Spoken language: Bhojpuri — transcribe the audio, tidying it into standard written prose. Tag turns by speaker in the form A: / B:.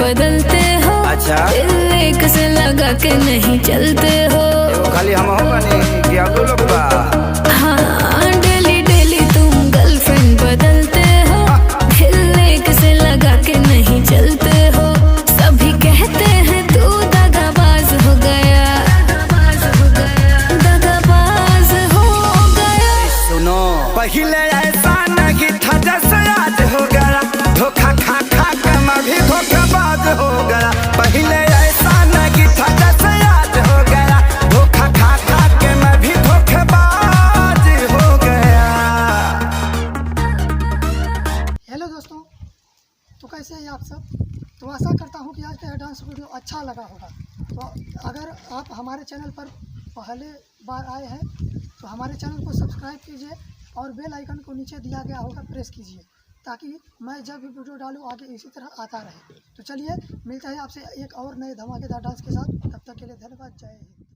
A: बदलते हो।
B: अच्छा
A: दिल एक से लगा के नहीं चलते हो।
B: खाली हम हो बनी कि अब लोग बा।
A: हाँ डेली डेली तुम गर्लफ्रेंड बदलते हो। दिल एक से लगा के नहीं चलते हो। सभी कहते हैं तू दगाबाज हो गया, दगाबाज हो गया।
B: सुनो पहले ऐसा नहीं था जैसे आज हो गया। धोखा खा खा के मैं भी धोखाबाज हो गया। पहले ऐसा नहीं था जैसे आज हो गया। धोखा खा खा के मैं भी धोखेबाज हो गया।
C: हेलो दोस्तों, तो कैसे हैं आप सब। तो आशा करता हूं कि आज का यह डांस वीडियो अच्छा लगा होगा। तो अगर आप हमारे चैनल पर पहले बार आए हैं तो हमारे चैनल को सब्सक्राइब कीजिए और बेल आइकन को नीचे दिया गया होगा प्रेस कीजिए, ताकि मैं जब भी वीडियो डालूं आगे इसी तरह आता रहे। तो चलिए मिलते हैं आपसे एक और नए धमाकेदार डांस के साथ। तब तक के लिए धन्यवाद। जय हिंद।